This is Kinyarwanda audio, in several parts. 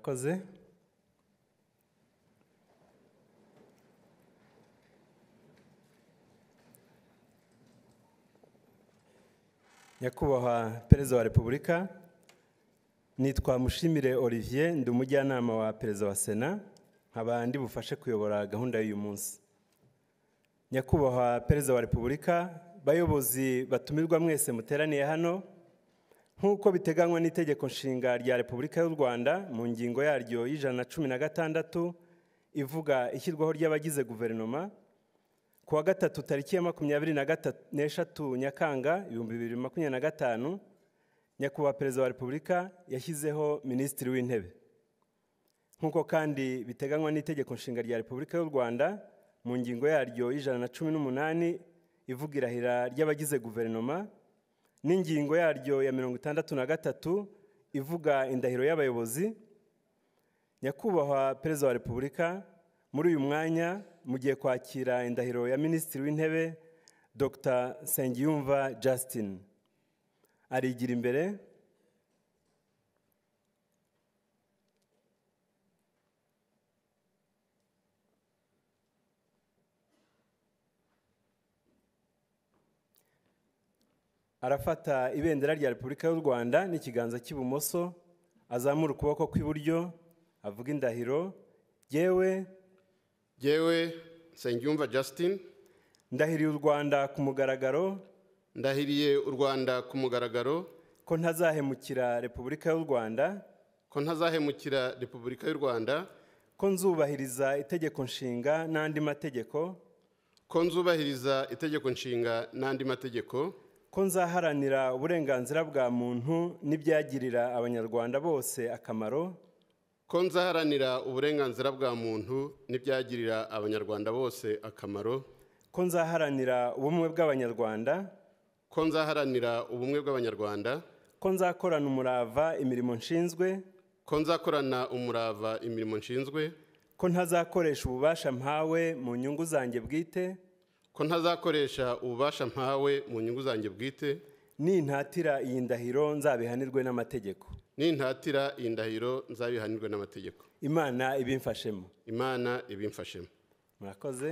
murakoze. Nyakubahwa Perezida wa Repubulika, nitwa Mushimire Olivier, ndi umujyanama wa Perezida wa Sena, nkaba ndi bufashe kuyobora gahunda y'uyu munsi. Nyakubahwa Perezida wa Repubulika, bayobozi batumirwa mwese muteraniye hano, nk'uko biteganywa n'itegeko nshinga rya Repubulika y'u Rwanda mu ngingo yaryo y'116 ivuga ishyirwaho ry'abagize guverinoma, ku wa gatatu tariki ya 23 Nyakanga 2025, Nyakubahwa Perezida wa Repubulika yashyizeho Minisitiri w'Intebe. Nk'uko kandi biteganywa n'itegeko nshinga rya Repubulika y'u Rwanda mu ngingo yaryo y'118 ivuga irahira ry'abagize guverinoma, n'ingingo yaryo ya 63 ivuga indahiro y'abayobozi, Nyakubahwa Perezida wa Repubulika, muri uyu mwanya mugiye kwakira indahiro ya Minisitiri w'Intebe Dr. Nsengiyumva Justin. Arigira imbere. Arafata ibendera rya Repubulika y'u Rwanda n'ikiganza cy'ibumoso, azamura ukuboko kw'iburyo, avuga indahiro. Jewe Nsengiyumva Justin, ndahiriye u Rwanda ku mugaragaro, ndahiriye u Rwanda ku mugaragaro ko ntazahemukira Repubulika y'u Rwanda, ko nzubahiriza itegeko nshinga n'andi mategeko, ko nzaharanira uburenganzira bwa muntu n'ibyagirira abanyarwanda bose akamaro, ko nzaharanira ubumwe bw'abanyarwanda, ko nzakorana umurava imirimo nshinzwe, ko ntazakoresha ububasha mpawe mu nyungu zanjye bwite, nintatira iyi ndahiro nzabihanirwe n'amategeko. Imana ibimfashemo. Murakoze.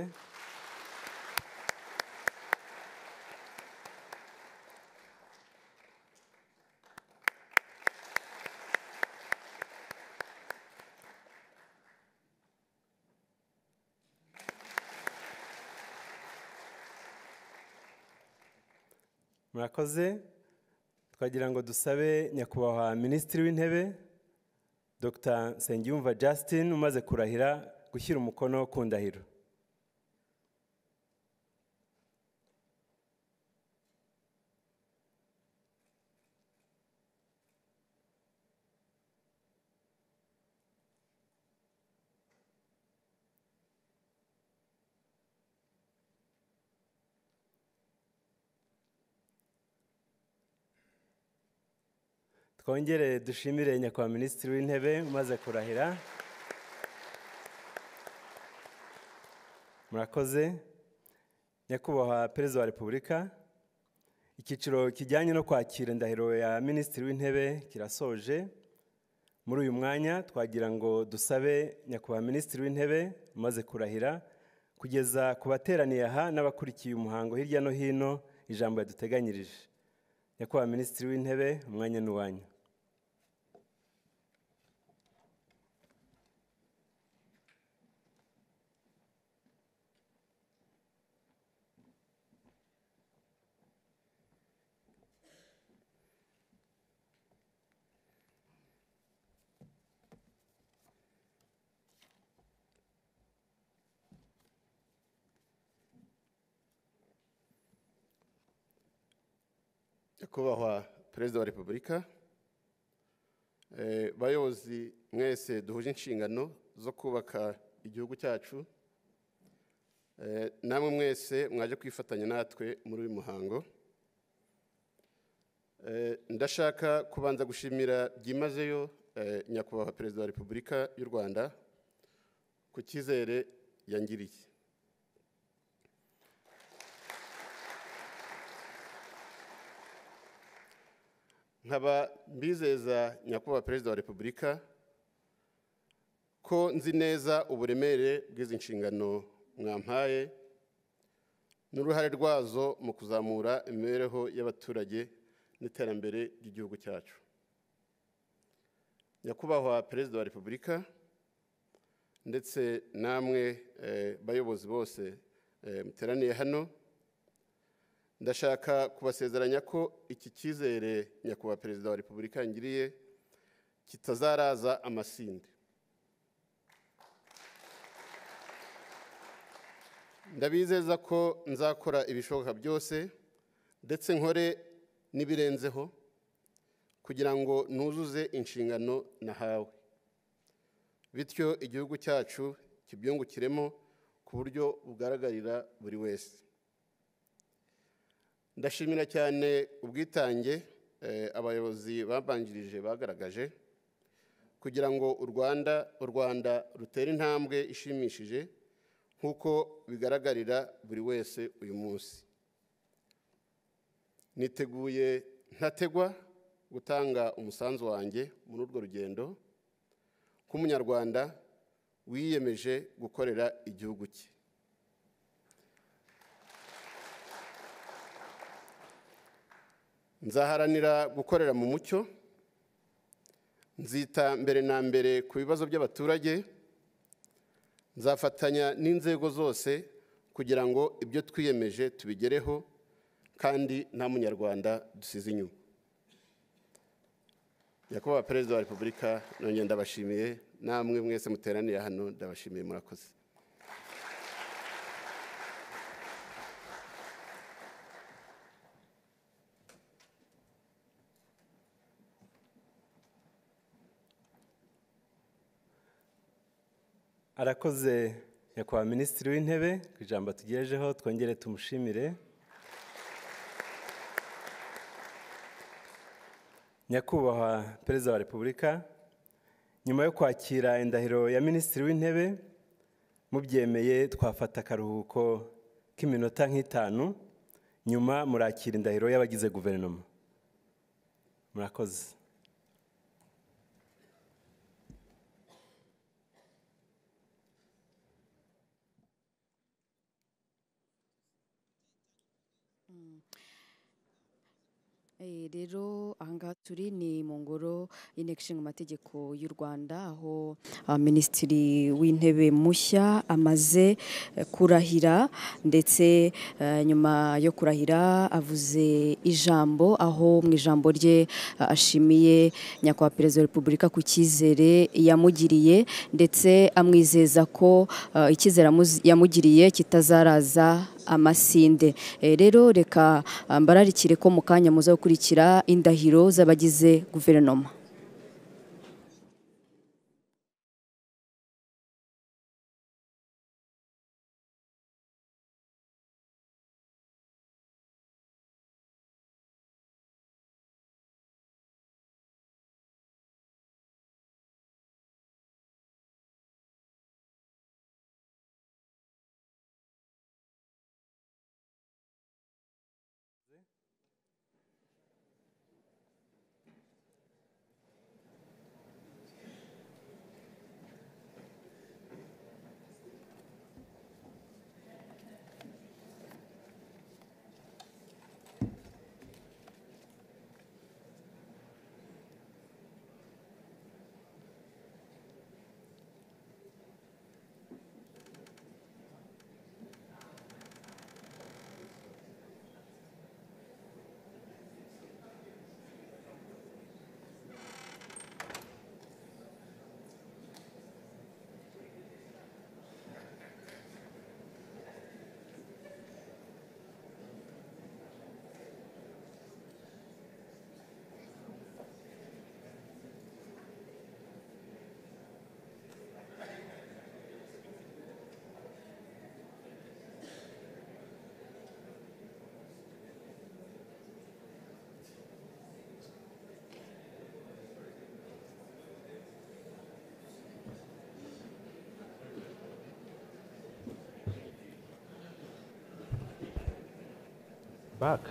Murakoze. Twagira ngo dusabe Nyakubahwa Minisitiri w'Intebe Dr. Nsengiyumva Justin umaze kurahira gushyira umukono ku ndahiro. Twongere dushimire Nyakubahwa Minisitiri w'Intebe umaze kurahira. Murakoze. Nyakubahwa Perezida wa Repubulika, icyiciro kijyanye no kwakira indahiro ya Minisitiri w'Intebe kirasoje. Muri uyu mwanya twagira ngo dusabe Nyakubahwa Minisitiri w'Intebe umaze kurahira kugeza ku bateraniye aha n'abakurikiye umuhango hirya no hino ijambo yaduteganyirije. Nyakubahwa Minisitiri w'Intebe, umwanya ni uwanyu. Nyakubahwa Perezida wa Repubulika, bayobozi mwese duhuje inshingano zo kubaka igihugu cyacu, namwe mwese mwaje kwifatanya natwe muri uyu muhango. Ndashaka kubanza gushimira byimazeyo Nyakubahwa Perezida wa Repubulika y'u Rwanda ku cyizere yangiriye. Nkaba mbizeza Nyakubahwa Perezida wa Repubulika ko nzi neza uburemere bw'izi nshingano mwampaye n'uruhare rwazo mu kuzamura imibereho y'abaturage n'iterambere ry'igihugu cyacu. Nyakubahwa Perezida wa Repubulika ndetse namwe bayobozi bose muteraniye hano, ndashaka kubasezeranya ko iki cyizere Nyakubahwa Perezida wa Repubulika yangiriye kitazaraza amasinde. Ndabizeza ko nzakora ibishoboka byose ndetse nkore n'ibirenzeho kugira ngo nuzuze inshingano nahawe, bityo igihugu cyacu kibyungukiremo ku buryo bugaragarira buri wese. Ndashimira cyane ubwitange abayobozi babanjirije bagaragaje kugira ngo u Rwanda rutere intambwe ishimishije nk'uko bigaragarira buri wese uyu munsi. Niteguye ntategwa gutanga umusanzu wanjye muri urwo rugendo k'umunyarwanda wiyemeje gukorera igihugu cye. Nzaharanira gukorera mu mucyo, nzita mbere na mbere ku bibazo by'abaturage, nzafatanya n'inzego zose kugira ngo ibyo twiyemeje tubigereho kandi nta munyarwanda dusize inyuma. Nyakubahwa Perezida wa Repubulika, nongeye ndabashimiye, namwe mwese muteraniye hano ndabashimiye, murakoze. Arakoze Nyakubahwa Minisitiri w'Intebe ku ijambo tugejejeho, twongere tumushimire. Nyakubahwa Perezida wa Repubulika, nyuma yo kwakira indahiro ya Minisitiri w'Intebe, mubyemeye twafata akaruhuko k'iminota nk'itanu, nyuma murakira indahiro y'abagize guverinoma. Murakoze. Rero ahangaha turi ni mu ngoro y'Inteko Ishinga Amategeko y'u Rwanda, aho Minisitiri w'Intebe mushya amaze kurahira, ndetse nyuma yo kurahira avuze ijambo, aho mu ijambo rye ashimiye Nyakubahwa Perezida wa Repubulika ku cyizere yamugiriye, ndetse amwizeza ko icyizere yamugiriye kitazaraza amasinde. Rero reka mbararikire ko mu kanya muza gukurikira indahiro z'abagize guverinoma. Back.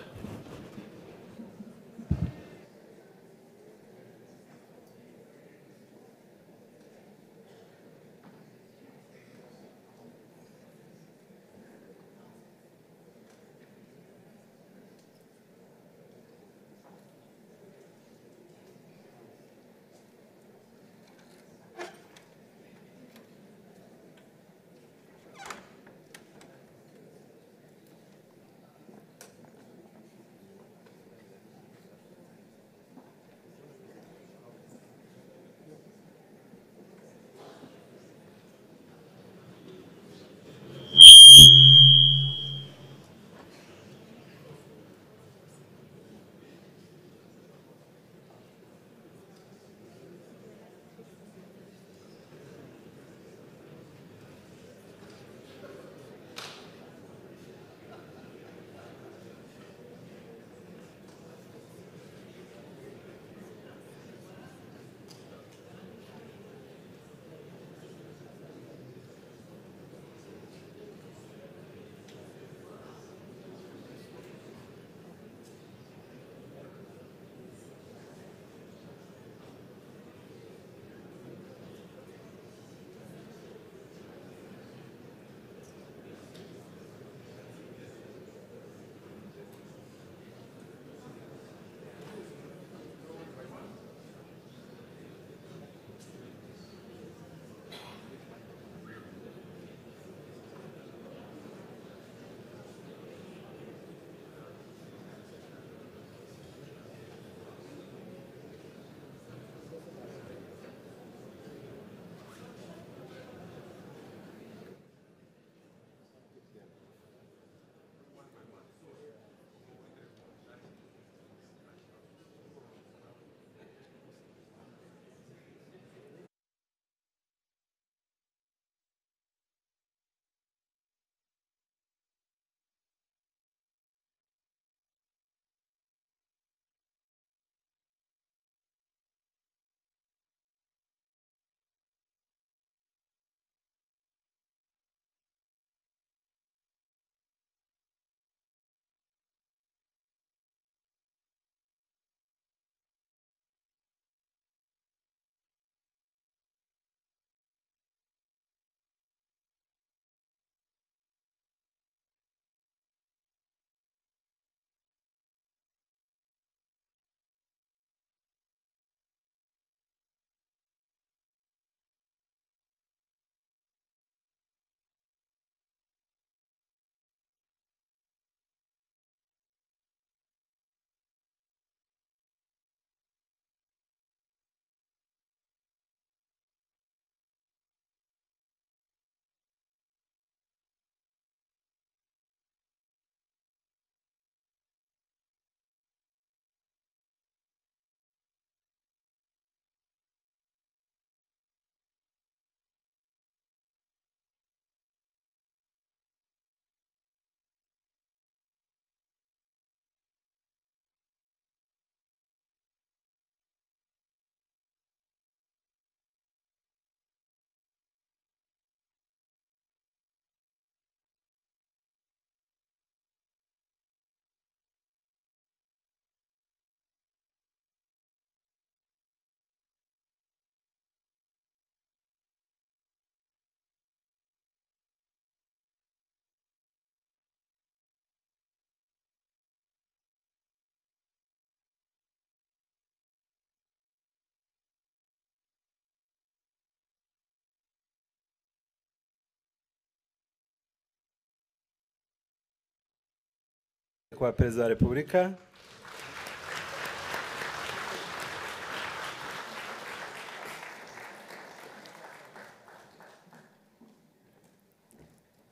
kwa Perezida wa Repubulika.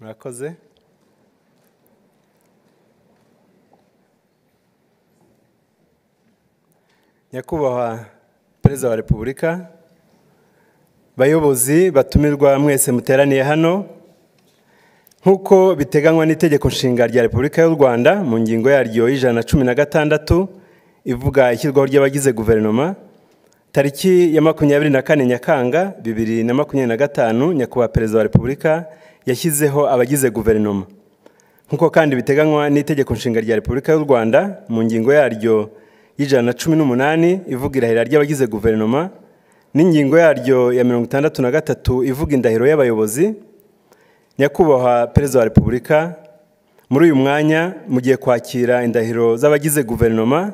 Murakoze. Nyakubahwa Perezida wa Repubulika, bayobozi batumirwa mwese muteraniye hano, nk'uko biteganywa n'itegeko nshinga rya Repubulika y'u Rwanda mu ngingo yaryo y'116 ivuga ishyirwaho ry'abagize guverinoma, tariki ya 24 Nyakanga 2025 Nyakubahwa Perezida wa Repubulika yashyizeho abagize guverinoma, nk'uko kandi biteganywa n'itegeko nshinga rya Repubulika y'u Rwanda mu ngingo yaryo y'118 ivuga irahira ry'abagize guverinoma n'ingingo yaryo ya 63 ivuga indahiro y'abayobozi. Nyakubahwa Perezida wa Repubulika, muri uyu mwanya mugiye kwakira indahiro z'abagize guverinoma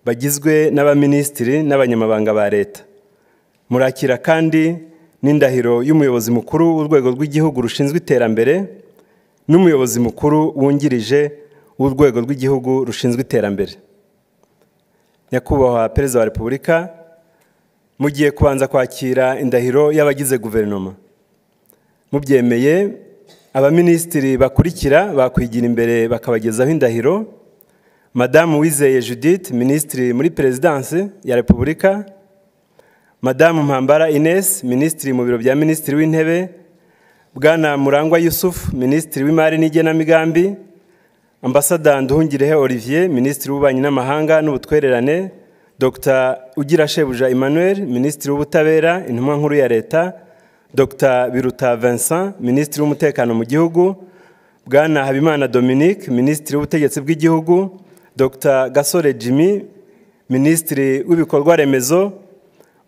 bagizwe n'abaminisitiri n'abanyamabanga ba leta. Murakira kandi n'indahiro y'umuyobozi mukuru w'urwego rw'igihugu rushinzwe iterambere n'umuyobozi mukuru wungirije w'urwego rw'igihugu rushinzwe iterambere. Nyakubahwa Perezida wa Repubulika, mugiye kubanza kwakira indahiro y'abagize guverinoma. Mubyemeye, abaminisitiri bakurikira bakwigira imbere bakabagezaho indahiro: Madame Uwizeye Judith, Minisitiri muri Perezidansi ya Repubulika; Madame Mpambara Ines, Minisitiri mu biro bya Minisitiri w'Intebe; Bwana Murangwa Yusuf, Minisitiri w'Imari n'Igenamigambi; Ambassadeur Nduhungirehe Olivier, Minisitiri w'Ububanyi n'Amahanga n'Ubutwererane; Dr. Ugirashebuja Emmanuel, Minisitiri w'Ubutabera, Intumwa Nkuru ya Leta; Dr. Biruta Vincent, Minisitiri w'Umutekano mu Gihugu; Bwana Habimana Dominique, Minisitiri w'Ubutegetsi bw'Igihugu; Dr. Gasore Jimmy, Minisitiri w'Ibikorwa Remezo;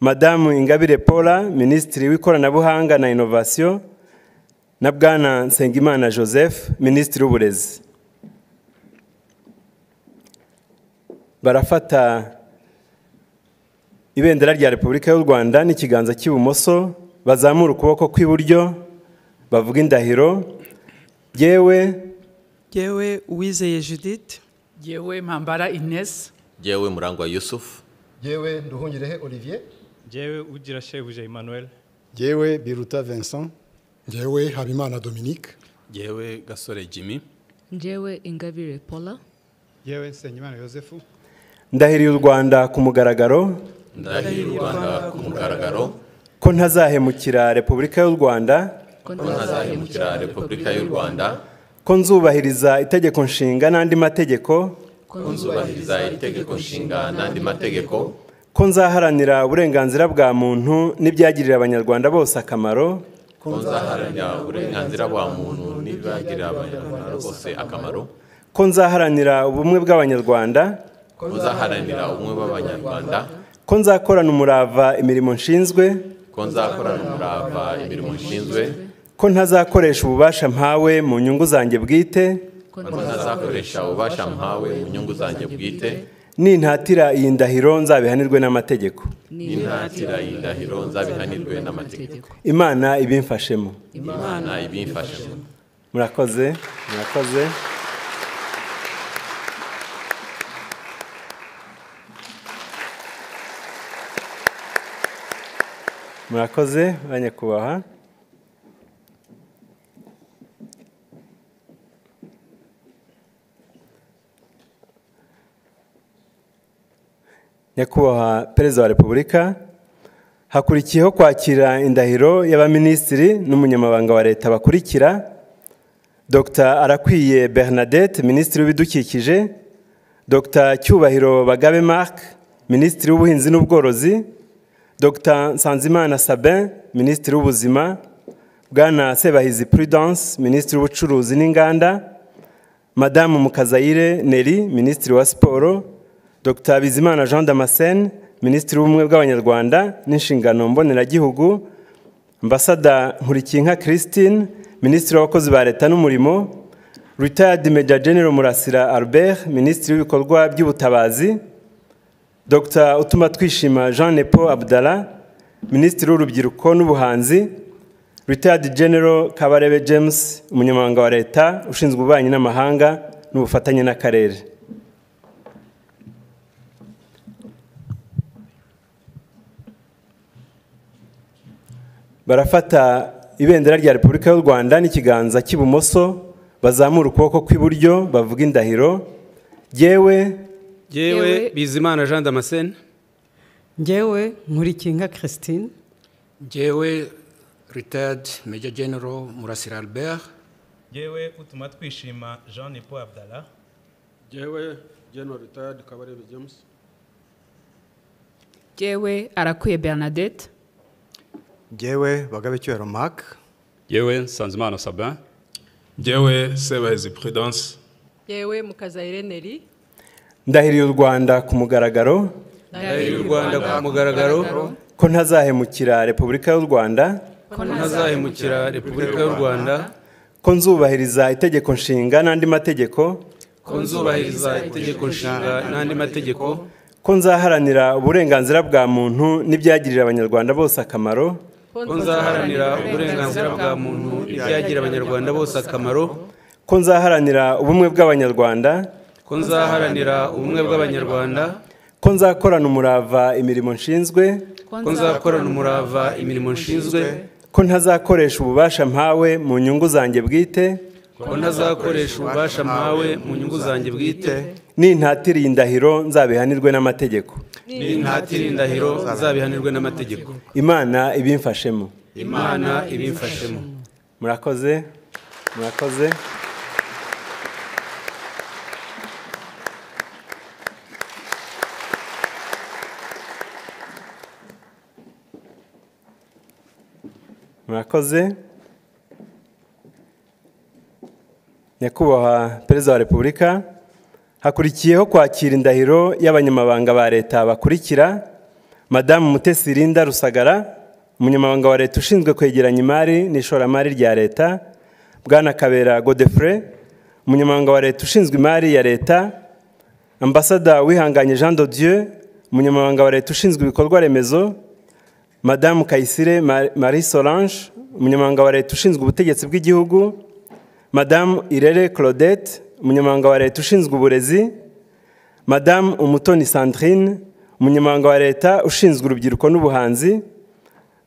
Madame Ingabire Paula, Minisitiri w'Ikoranabuhanga na Innovation; na Bwana Nsengimana Joseph, Minisitiri w'Uburezi. Barafata ibendera rya Repubulika y'u Rwanda n'ikiganza cy'ibumoso, bazamura ukuboko kw'iburyo, bavuga indahiro: Jewe Uwizeye Judith, Jewe Mpambara Ines, Jewe Murangwa Yusuf, Jewe Nduhungirehe Olivier, Jewe Ugirashebuja Emmanuel, Jewe Biruta Vincent, Jewe Habimana Dominique, Jewe Gasore Jimmy, Jewe Ingabire Paula, Jewe Nsengimana Joseph. Ndahiriye u Rwanda ku mugaragaro, ndahiriye u Rwanda ku mugaragaro ko ntazahemukira Repubulika y'u Rwanda, ko nzubahiriza itegeko nshinga n'andi mategeko, ko nzaharanira uburenganzira bwa muntu n'ibyagirira abanyarwanda bose akamaro, ko nzaharanira ubumwe bw'abanyarwanda, ko nzakorana umurava imirimo nshinzwe, ko ntazakoresha ububasha mpawe mu nyungu zanjye bwite, nintatira iyi ndahiro nzabihanirwe n'amategeko. Imana ibimfashemo. Murakoze. Murakoze banyakubahwa. Nyakubahwa Perezida wa Repubulika, hakurikiyeho kwakira indahiro y'abaminisitiri n'umunyamabanga wa leta bakurikira: Dr. Arakwiye Bernadette, Minisitiri w'Ibidukikije; Dr. Cyubahiro Bagabe Marc, Minisitiri w'Ubuhinzi n'Ubworozi; Dr. Nsanzimana Sabin, Minisitiri w'Ubuzima; Bwana Sebahizi Prudence, Minisitiri w'Ubucuruzi n'Inganda; Madame Mukazayire Neri, Minisitiri wa Siporo; Dr. Bizimana Jean Damascene, Minisitiri w'Ubumwe bw'Abanyarwanda n'Inshingano Mboneragihugu; Ambassadeur Nkurikinka Christine, Minisitiri w'Abakozi ba Leta n'Umurimo; Retired Major General Murasira Albert, Minisitiri w'Ibikorwa by'Ubutabazi; Dr. Utumatwishima Jean Nepo Abdallah, Minisitiri w'Urubyiruko n'Ubuhanzi; Retired General Kabarebe James, Umunyamabanga wa Leta ushinzwe ububanyi n'amahanga n'ubufatanye n'akarere. barafata ibendera rya Repubulika y'u Rwanda n'ikiganza cy'ibumoso bazamura ukuboko kw'iburyo bavuga indahiro. Jyewe Bizimana Jean Damascene. Jyewe Nkurikinka Christine. Jyewe Retired Major General Murasira Albert. Jyewe Utumatwishima Jean Nipo Abdallah. Jyewe General Retired Kabarebe James. Jyewe Arakuye Bernadette. Jyewe Bagabecyuhero Marc. Jyewe Sanzimana Sabin. Jyewe Sebahezi Prudence. Jyewe Mukazayire Neri. Ndahiriye u Rwanda ku mugaragaro. Ndahiriye u Rwanda ku mugaragaro. Ko ntazahemukira Repubulika y'u Rwanda. Ko ntazahemukira Repubulika y'u Rwanda. Ko nzubahiriza itegeko nshinga n'andi mategeko. Ko nzubahiriza itegeko nshinga n'andi mategeko. Ko nzaharanira uburenganzira bwa muntu n'ibyagirira abanyarwanda bose akamaro. Ko nzaharanira uburenganzira bwa muntu n'ibyagirira abanyarwanda bose akamaro. Ko nzaharanira ubumwe bw'abanyarwanda. Ko nzaharanira ubumwe bw'abanyarwanda. Ko nzakorana umurava imirimo nshinzwe. Ko nzakorana umurava imirimo nshinzwe. Ko ntazakoresha ububasha mpawe mu nyungu zanjye bwite. Ko ntazakoresha ububasha mpawe mu nyungu zanjye bwite. Nintatiriye indahiro nzabihanirwe n'amategeko. Nintatiriye indahiro nzabihanirwe n'amategeko. Imana ibimfashemo. Imana ibimfashemo. Murakoze. Murakoze. Murakoze. Nyakubahwa Perezida wa Repubulika, hakurikiyeho kwakira indahiro y'abanyamabanga ba leta bakurikira: Madamu Mutesi Linda Rusagara, umunyamabanga wa leta ushinzwe kwegeranya imari n'ishoramari rya leta; Bwana Kabera Godefroid, umunyamabanga wa leta ushinzwe imari ya leta; Ambassadeur Wihanganye Jean de Dieu, umunyamabanga wa leta ushinzwe ibikorwa remezo; Madamu Kayisire Marie Solange, umunyamabanga wa leta ushinzwe ubutegetsi bw'igihugu; Madamu Irere Claudette, umunyamabanga wa leta ushinzwe uburezi; Madamu Umutoni Sandrine, umunyamabanga wa leta ushinzwe urubyiruko n'ubuhanzi;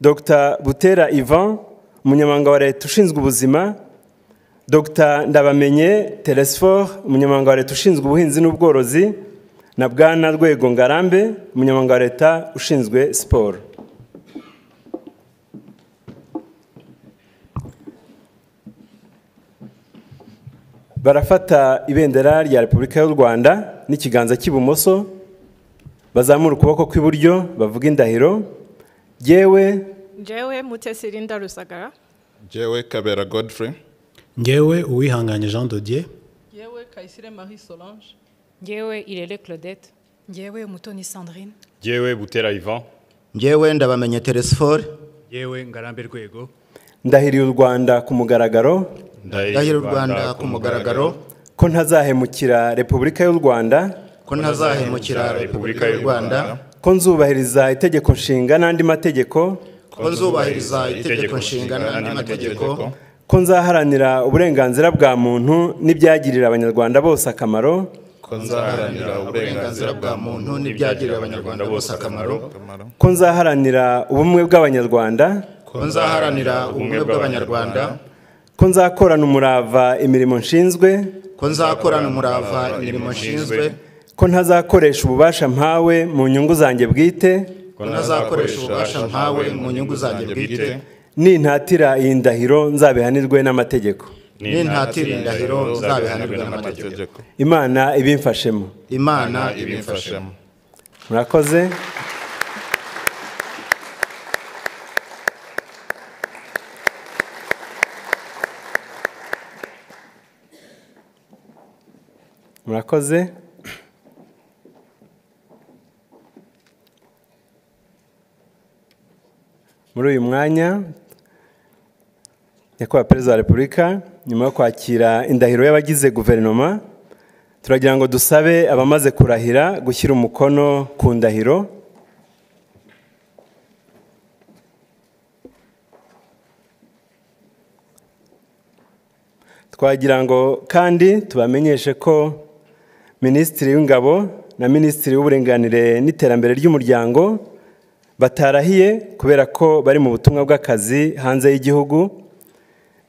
Dr Butera Ivan, umunyamabanga wa leta ushinzwe ubuzima; Dr Ndabamenye Telesphore, umunyamabanga wa leta ushinzwe ubuhinzi n'ubworozi; na Bwana Rwego Ngarambe, umunyamabanga wa leta ushinzwe siporo. Barafata ibendera rya Repubulika y'u Rwanda n'ikiganza cy'ibumoso bazamura ukuboko kw'iburyo bavuga indahiro. Jyewe Mutesi Linda Rusagara. Jyewe Kabera Godfrey. Jyewe Uwihanganye Jean de Dieu. Jyewe Kayisire Marie Solange. Jyewe Irere Claudette. Jyewe Umutoni Sandrine. Jyewe Butera Ivan. Jyewe Ndabamenye Telesphore. Jyewe Ngarambe Rwego. Ndahiriye u Rwanda ku mugaragaro. Ndahiriye u Rwanda ku mugaragaro. Ko ntazahemukira Repubulika y'u Rwanda. Ko ntazahemukira Repubulika y'u Rwanda. Ko nzubahiriza itegeko nshinga n'andi mategeko. Ko nzubahiriza itegeko nshinga n'andi mategeko. Ko nzaharanira uburenganzira bwa muntu n'ibyagirira abanyarwanda bose akamaro. Ko nzaharanira uburenganzira bwa muntu n'ibyagirira abanyarwanda bose akamaro. Ko nzaharanira ubumwe bw'abanyarwanda. Ko nzaharanira ubumwe bw'abanyarwanda. Ko nzakorana umurava imirimo nshinzwe. Ko nzakorana umurava imirimo nshinzwe. Ko ntazakoresha ububasha mpawe mu nyungu zanjye bwite. Ko ntazakoresha ububasha mpawe mu nyungu zanjye bwite. Nintatira iyi ndahiro nzabihanirwe n'amategeko. Nintatira indahiro nzabihanirwe n'amategeko. Imana ibimfashemo. Imana ibimfashemo. Murakoze. Murakoze. Muri uyu mwanya, Nyakubahwa Perezida wa Repubulika, nyuma yo kwakira indahiro y'abagize guverinoma, turagira ngo dusabe abamaze kurahira gushyira umukono ku ndahiro. Twagira ngo kandi tubamenyeshe ko Minisitiri w'Ingabo na Minisitiri w'Uburinganire n'Iterambere ry'Umuryango batarahiye kubera ko bari mu butumwa bw'akazi hanze y'igihugu,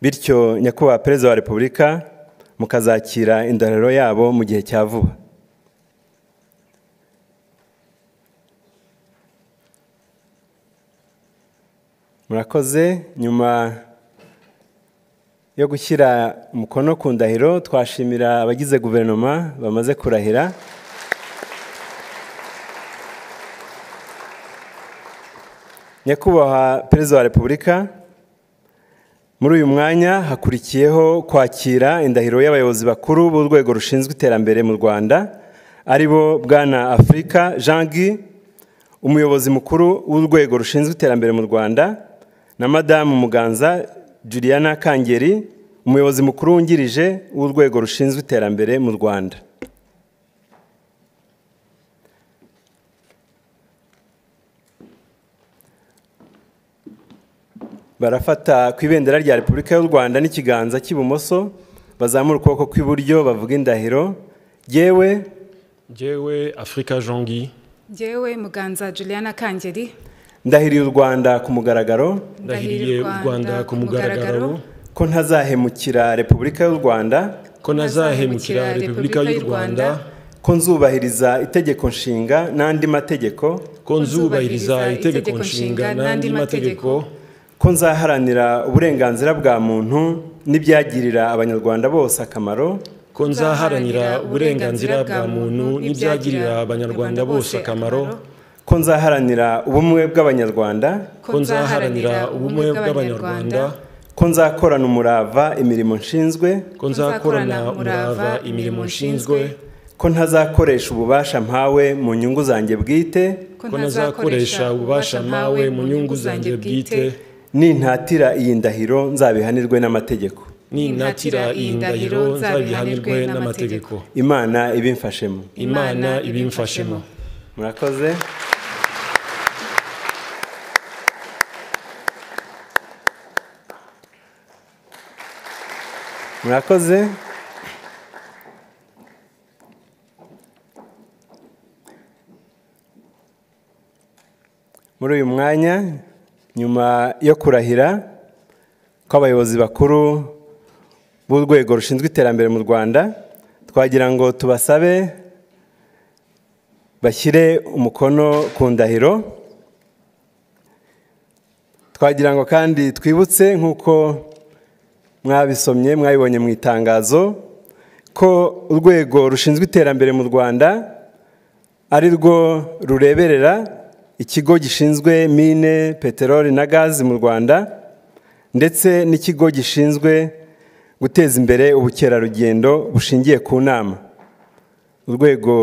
bityo nyakubahwa Perezida wa Repubulika mukazakira indahiro yabo mu gihe cya vuba. Murakoze. Nyuma yo gushyira umukono ku ndahiro, twashimira abagize guverinoma bamaze kurahira. Nyakubahwa Perezida wa Repubulika, muri uyu mwanya hakurikiyeho kwakira indahiro y'abayobozi bakuru b'urwego rushinzwe iterambere mu Rwanda, aribo Bwana Afrika Jean Guy, umuyobozi mukuru w'urwego rushinzwe iterambere mu Rwanda, na Madamu Muganza Juliana Kangeri, umuyobozi mukuru wungirije w'urwego rushinzwe iterambere mu Rwanda. Barafata ku ibendera rya Repubulika y'u Rwanda n'ikiganza cy'ibumoso, bazamura ukuboko kw'iburyo bavuga indahiro. Jyewe Afrika Jean Guy. Jyewe Muganza Juliana Kangeri. Ndahiriye u Rwanda ku mugaragaro. Ndahiriye u Rwanda ku mugaragaro. Ko ntazahemukira Repubulika y'u Rwanda. Ko ntazahemukira Repubulika y'u Rwanda. Ko nzubahiriza itegeko nshinga n'andi mategeko. Ko nzubahiriza itegeko nshinga n'andi mategeko. Ko nzaharanira uburenganzira bwa muntu n'ibyagirira abanyarwanda bose akamaro. Ko nzaharanira uburenganzira bwa muntu n'ibyagirira abanyarwanda bose akamaro. Ko nzaharanira ubumwe bw'abanyarwanda. Ko nzaharanira ubumwe bw'abanyarwanda. Ko nzakorana umurava imirimo nshinzwe. Ko nzakorana umurava imirimo nshinzwe. Ko ntazakoresha ububasha mpawe mu nyungu zanjye bwite. Ko ntazakoresha ububasha mpawe mu nyungu zanjye bwite. Nintatira iyi ndahiro nzabihanirwe n'amategeko. Nintatira iyi ndahiro nzabihanirwe n'amategeko. Imana ibimfashemo. Imana ibimfashemo. Murakoze. Murakoze. Muri uyu mwanya, nyuma yo kurahira kw'abayobozi bakuru b'urwego rushinzwe iterambere mu Rwanda, twagira ngo tubasabe bashyire umukono ku ndahiro. Twagira ngo kandi twibutse nk'uko mwabisomye mwabibonye mu itangazo ko urwego rushinzwe iterambere mu Rwanda ari rwo rureberera ikigo gishinzwe mine, peteroli na gazi mu Rwanda, ndetse n'ikigo gishinzwe guteza imbere ubukerarugendo bushingiye ku nama. Urwego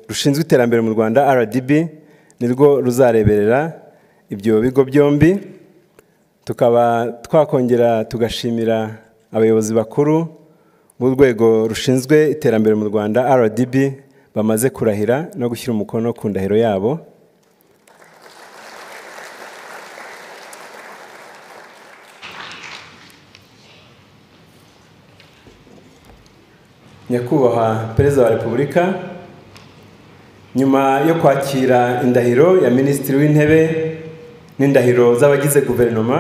rushinzwe iterambere mu Rwanda RDB nirwo ruzareberera ibyo bigo byombi. Tukaba twakongera tugashimira abayobozi bakuru b'urwego rushinzwe iterambere mu Rwanda RDB bamaze kurahira no gushyira umukono ku ndahiro yabo. Nyakubahwa Perezida wa Repubulika, nyuma yo kwakira indahiro ya Minisitiri w'Intebe n'indahiro z'abagize guverinoma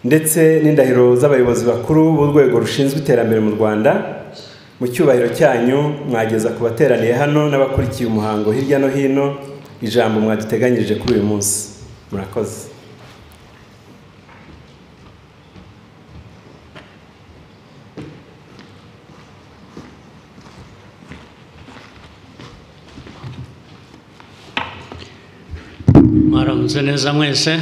ndetse n'indahiro z'abayobozi bakuru b'urwego rushinzwe iterambere mu Rwanda, mu cyubahiro cyanyu mwageza ku bateraniye hano n'abakurikiye umuhango hirya no hino ijambo mwaduteganyirije kuri uyu munsi. Murakoze. Mwaramutse neza mwese.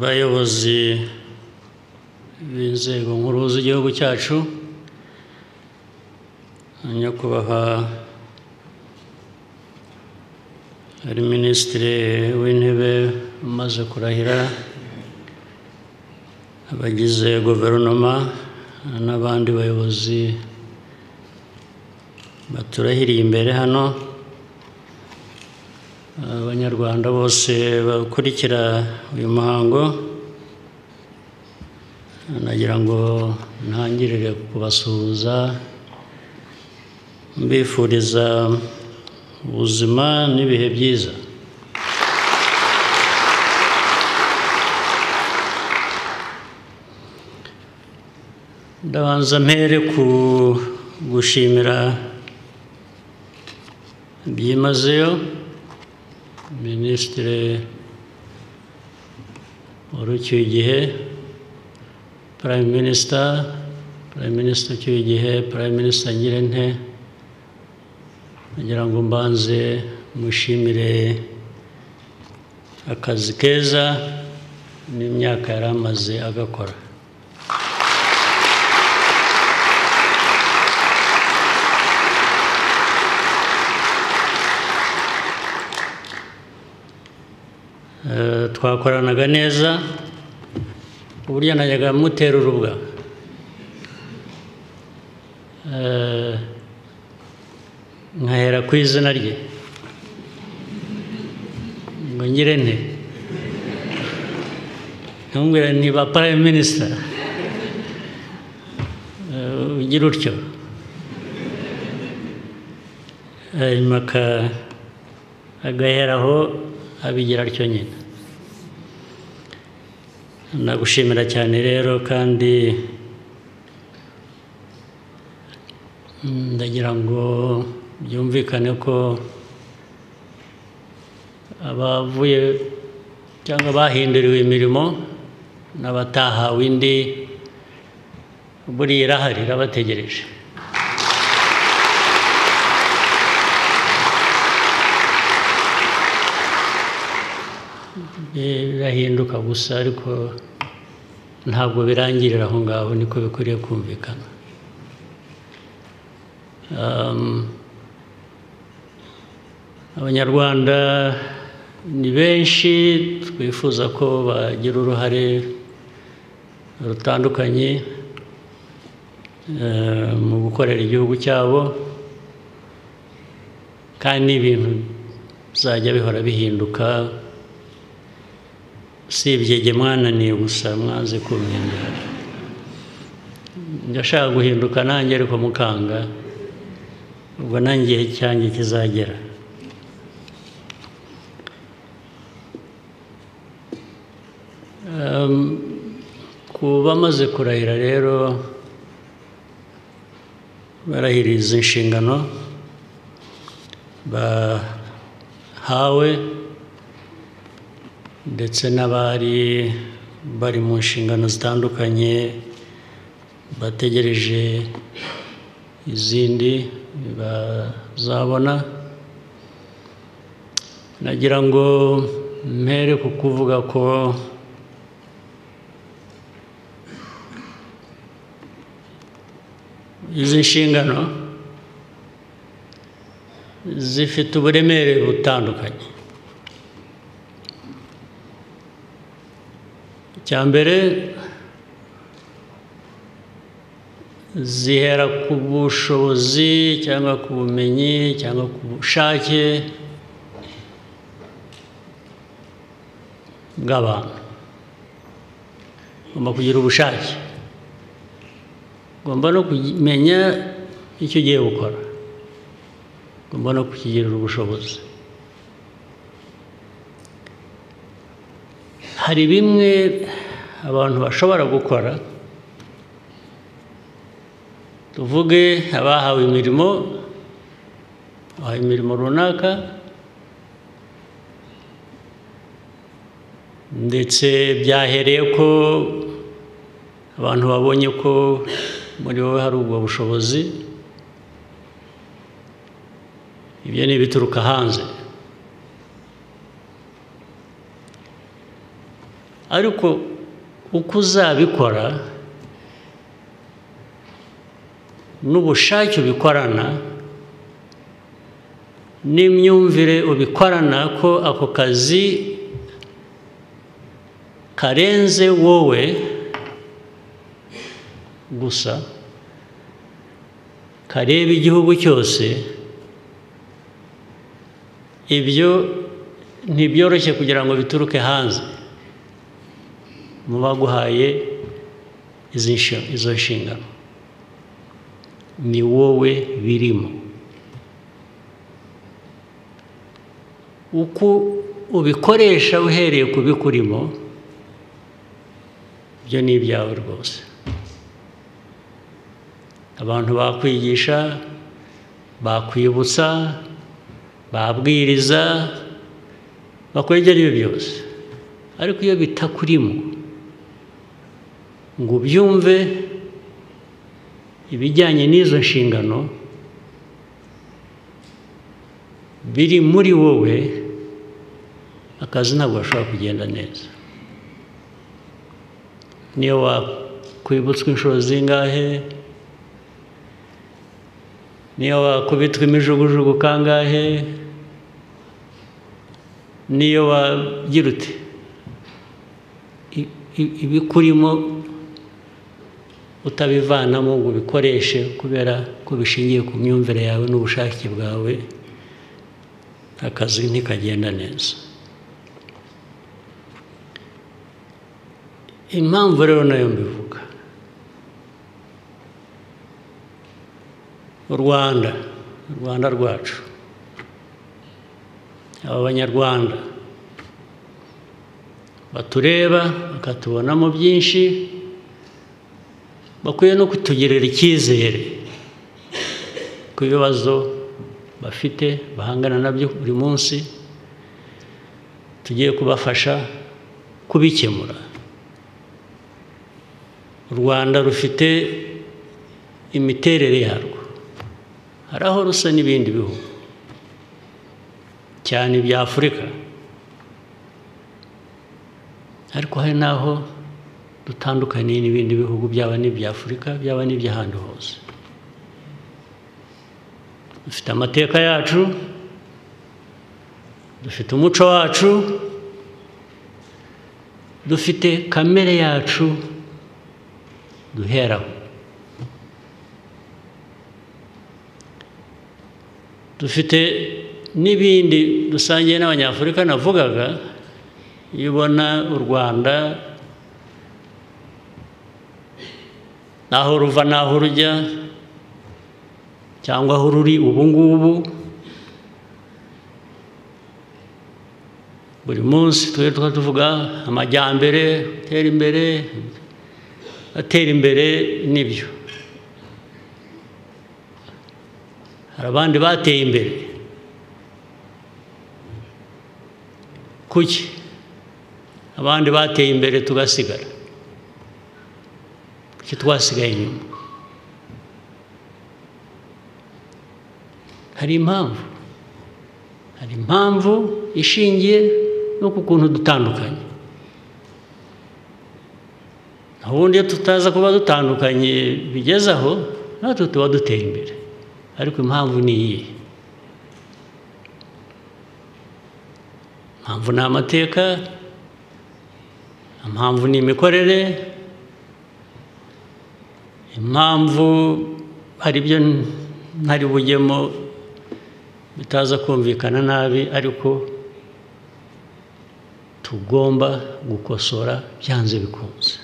Bayobozi b'inzego nkuru z'igihugu cyacu, nyakubahwa ari Minisitiri w'Intebe umaze kurahira, abagize guverinoma n'abandi bayobozi baturahiriye imbere hano, abanyarwanda bose bakurikira uyu muhango, nagira ngo ntangirire kubasuhuza mbifuriza ubuzima n'ibihe byiza. Ndabanza mpere ku gushimira byimazeyo Minisitiri ucyuye igihe, Prime Minister ucyuye igihe, Prime Minister Ngirente, kugira ngo mbanze mushimire akazi keza n'imyaka yari amaze agakora. Twakoranaga neza uburyo najyaga mutera urubwa, nkahera ku izina rye ngo Ngirente, nkamubwira nti ba Prime Minister ugira utyo, hanyuma agaheraho abigira atyo nyine. Nagushimira cyane rero, kandi ndagira ngo byumvikane ko abavuye cyangwa bahinduriwe imirimo n'abatahawe indi buriya irahari irabategereje. Birahinduka gusa, ariko ntabwo birangirira aho ngaho, niko bikwiriye kumvikana. Abanyarwanda ni benshi, twifuza ko bagira uruhare rutandukanye mu gukorera igihugu cyabo, kandi ibintu bizajya bihora bihinduka. Si ibyege mwananiye gusa mwanze kumpindura, ndashaka guhinduka nanjye ariko mukanga, ubwo nanjye igihe cyanjye kizagera. Ku bamaze kurahira rero, barahiriza inshingano bahawe, ndetse n'abari bari mu nshingano zitandukanye bategereje izindi bazabona. Nagira ngo mpere ku kuvuga ko izi nshingano zifite uburemere butandukanye. Icya mbere, zihera ku bushobozi cyangwa ku bumenyi cyangwa ku bushake bw'abantu. Ugomba kugira ubushake, ugomba no kumenya icyo ugiye gukora, ugomba no kukigirira ubushobozi. Hari bimwe abantu bashobora gukora, tuvuge abahawe imirimo runaka, ndetse byahereye ko abantu babonye ko muri wowe hari ubwo bushobozi. Ibyo ni ibituruka hanze, ariko uko uzabikora n'ubushake ubikorana n'imyumvire ubikorana ko ako kazi karenze wowe gusa, kareba igihugu cyose, ibyo ntibyoroshye kugira ngo bituruke hanze mu baguhaye izo nshingano. Ni wowe birimo. uko ubikoresha uhereye ku bikurimo byo ni ibyawe rwose. Abantu bakwigisha, bakwibutsa, babwiriza, bakwegera ibyo byose, ariko iyo bitakurimo ngo ubyumve ibijyanye n'izo nshingano biri muri wowe, akazi ntabwo gashobora kugenda neza. Niyo wakwibutswa inshuro zingahe, niyo wakubitwa imijugujugu kangahe, niyo wagira uti ibikurimo utabivanamo ngo ubikoreshe kubera ko bishingiye ku myumvire yawe n'ubushake bwawe, akazi ntikagenda neza. Impamvu rero nayo mbivuga, u Rwanda rwacu, aba banyarwanda batureba bakatubonamo byinshi, bakwiye no kutugirira icyizere ku bibazo bafite bahangana nabyo buri munsi, tugiye kubafasha kubikemura. U Rwanda rufite imiterere yarwo, hari aho rusa n'ibindi bihugu cyane ibya Afurika, ariko hari n'aho dutandukaniye n'ibindi bihugu, byaba n'ibya Afurika byaba n'iby'ahandi hose. Dufite amateka yacu, dufite umuco wacu, dufite kamere yacu duheraho, dufite n'ibindi dusangiye n'Abanyafurika navugaga. Iyo ubona u Rwanda naho ruva naho rujya cyangwa aho ruri ubu ngubu, buri munsi tuvuga amajyambere, atera imbere n'ibyo. Hari abandi bateye imbere. Kuki abandi bateye imbere tugasigara? Kuki twasigaye inyuma? Hari impamvu ishingiye no ku kuntu dutandukanye. Ubundi iyo tutaza kuba dutandukanye bigeze aho, natwe tuba duteye imbere. Ariko impamvu ni iyi. Impamvu ni amateka, impamvu ni imikorere, impamvu hari ibyo ntari bujyemo bitaza kumvikana nabi, ariko tugomba gukosora byanze bikunze.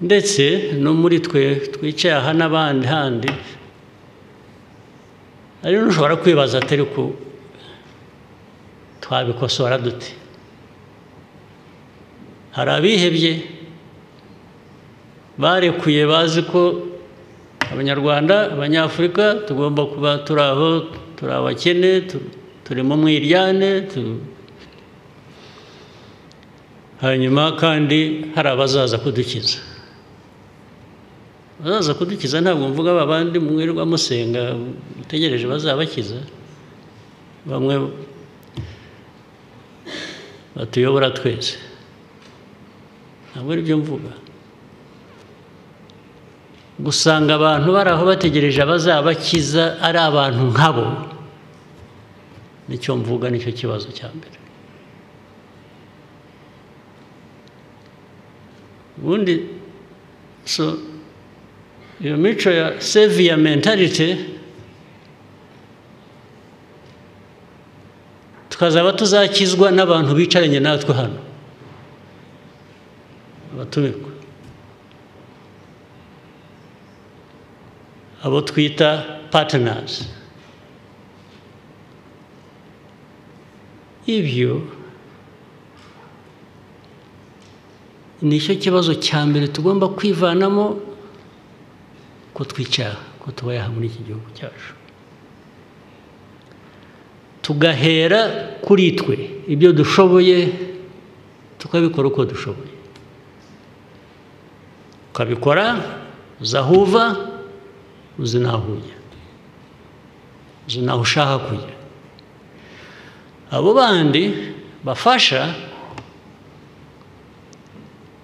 Ndetse no muri twe twicaye aha n'abandi handi, ari n'ushobora kwibaza atari ko twabikosora dute. Hari abihebye barekuye, bazi ko Abanyarwanda, Abanyafurika tugomba kuba turi aho, turi abakene, turi mu mwiryane, hanyuma kandi hari abazaza kudukiza. Abazaza kudukiza ntabwo mvuga babandi mwirirwa musenga mutegereje bazabakiza, bamwe batuyobora twese, ntabwo ari byo mvuga. Gusanga abantu bari aho bategereje abazabakiza ari abantu nkabo, nicyo mvuga, nicyo kibazo cya mbere. Ubundi iyo mico ya savior mentality tukazaba tuzakizwa n'abantu bicaranye natwe hano, abatumirwa, abo twita partners. Ibyo nicyo kibazo cya mbere tugomba kwivanamo, ko twicara, ko tubayeho muri iki gihugu cyacu, tugahera kuri twe ibyo dushoboye tukabikora uko dushoboye, ukabikora uzi aho uva, uzi n'aho ujya, uzi n'aho ushaka kujya. Abo bandi bafasha,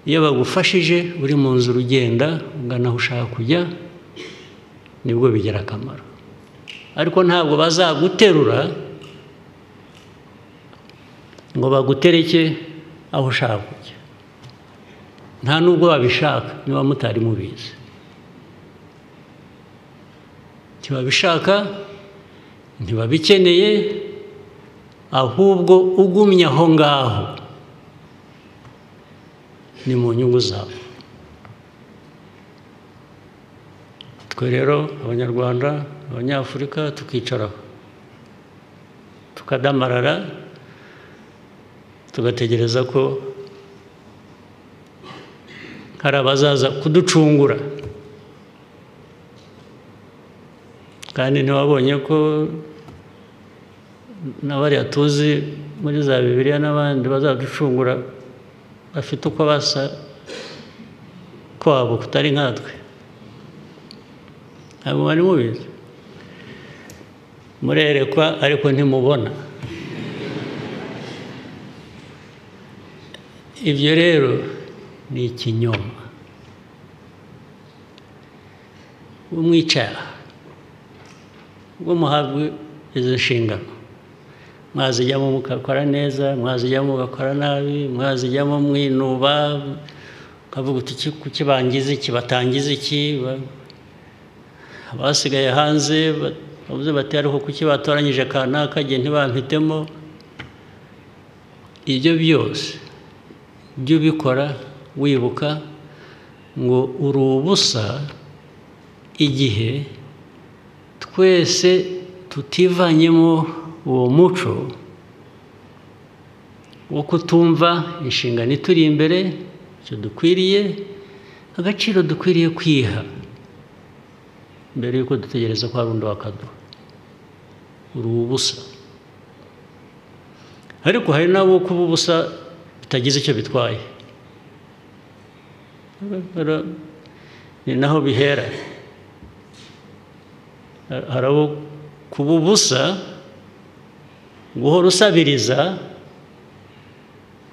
iyo bagufashije uri mu nzira ugenda ugana aho ushaka kujya, nibwo bigira akamaro. Ariko ntabwo bazaguterura ngo bagutereke aho ushaka kujya, nta nubwo babishaka niba mutari mubizi. Ntibabishaka, ntibabikeneye, ahubwo ugumye aho ngaho ni mu nyungu zabo. Twe rero Abanyarwanda, Abanyafurika, tukicaraho tukadamarara, tugategereza ko hari abazaza kuducungura. Kandi ntiwabonye ko n'abariya tuzi muri za Bibiliya n'abandi bazaducungura bafite uko basa kwabo kutari nkatwe? Abo bari mubizi, murerekwa ariko ntimubona. Ibyo rero ni ikinyoma. Umwicara ubwo muhabwe izo nshingano, mwazijyamo mugakora neza, mwazijyamo mugakora nabi, mwazijyamo mwinuba, ukavuga uti kuki bangize iki, batangize iki, abasigaye hanze bavuze bati ariko kuki batoranyije kanaka jye ntibampitemo. Ibyo byose ibyo ubikora wibuka ngo uri ubusa igihe twese tutivanyemo uwo muco wo kutumva inshingano ituri imbere, icyo dukwiriye, agaciro dukwiriye kwiha mbere y'uko dutegereza ko hari undi wakaduha. Uri ubusa. Ariko hari n'abo kuba ubusa bitagize icyo bitwaye, ni naho bihera. Hari abo kuba ubusa, guhora usabiriza,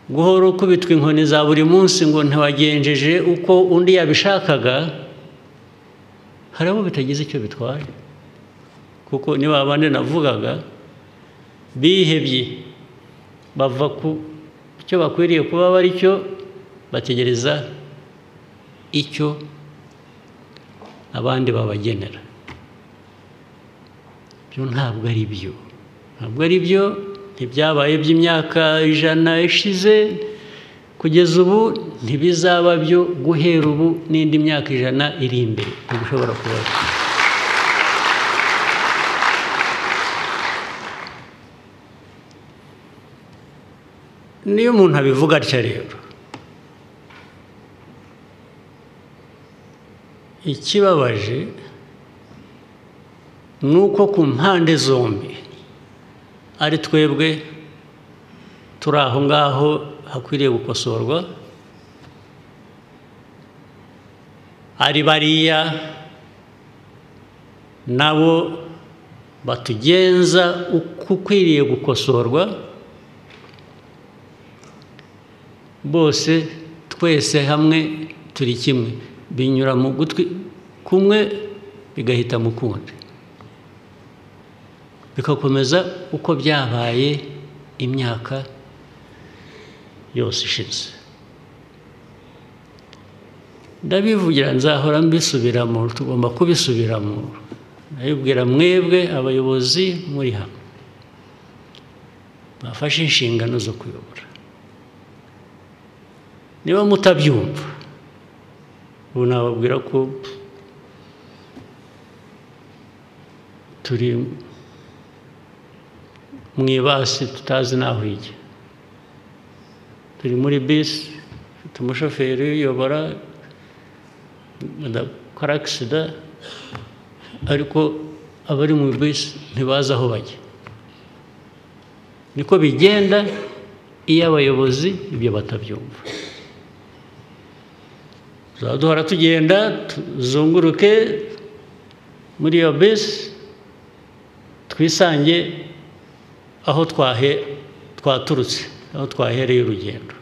guhora ukubitwa inkoni za buri munsi ngo ntiwagenjeje uko undi yabishakaga, hari abo bitagize icyo bitwaye. Kuko niba abandi navugaga bihebye, bava ku cyo bakwiriye kuba bari cyo, bategereza icyo abandi babagenera. Byo ntabwo ari byo, ntabwo ari byo. Ntibyabaye by'imyaka 100 ishize, kugeza ubu ntibizaba byo guhera ubu n'indi myaka 100 iri imbere. Ntibishobora kuba. Niyo umuntu abivuga atya rero, ikibabaje ni uko ku mpande zombi ari twebwe turi aho ngaho hakwiriye gukosorwa, ari bariya nabo batugenza uko ukwiriye gukosorwa. Bose twese hamwe turi kimwe, binyura mu gutwi kumwe bigahita mu kundi, bikakomeza uko byabaye imyaka yose ishize. Ndabivugira, nzahora mbisubiramo, tugomba kubisubiramo. Ndabibwira mwebwe abayobozi muri hamwe bafashe inshingano zo kuyobora. Niba mutabyumva, ubu nababwira ko turi mu ibasi tutazi n'aho ijya, turi muri bisi, ufite umushoferi uyobora, adakora agisida, ariko abari mu bisi ntibazi aho bajya. Niko bigenda iyo abayobozi ibyo batabyumva. Duhora tugenda tuzunguruke muri iyo bisi twisange aho twaturutse, aho twahereye urugendo.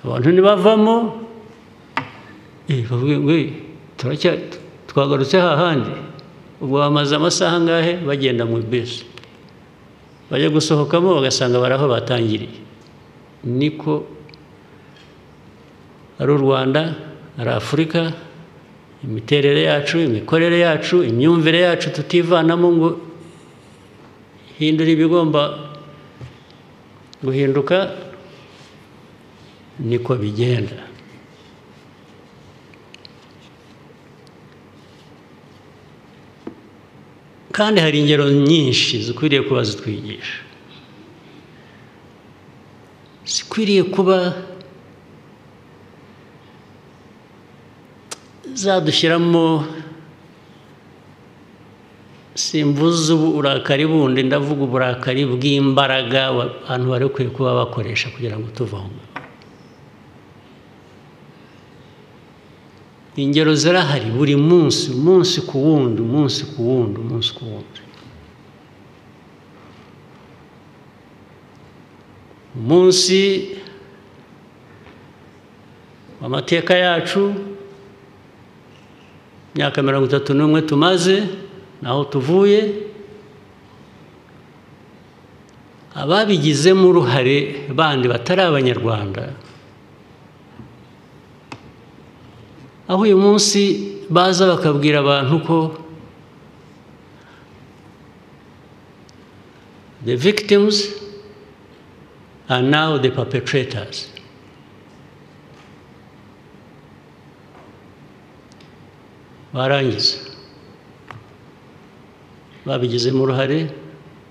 Abantu ntibavamo bavuge ngo twagarutse hahandi, ubwo bamaze amasaha angahe bagenda mu bisi, bajya gusohokamo bagasanga bari aho batangiriye. Niko ari u Rwanda, ari Afurika, imiterere yacu, imikorere yacu, imyumvire yacu tutivanamo ngo hindura ibigomba guhinduka, niko bigenda. Kandi hari ingero nyinshi zikwiriye kuba zitwigisha, zikwiriye kuba zadushyiramo, simvuze uburakari bundi, ndavuga uburakari bw'imbaraga abantu bari bakwiye kuba bakoresha kugira ngo tuve aho. Ingero zirahari buri munsi, umunsi ku wundi, umunsi ku wundi, umunsi ku wundi. Umunsi w'amateka yacu, imyaka 31 tumaze, naho tuvuye, ababigizemo uruhare bandi batari abanyarwanda, aho uyu munsi baza bakabwira abantu ko the victims are now the perpetrators. Barangiza babigizemo uruhare,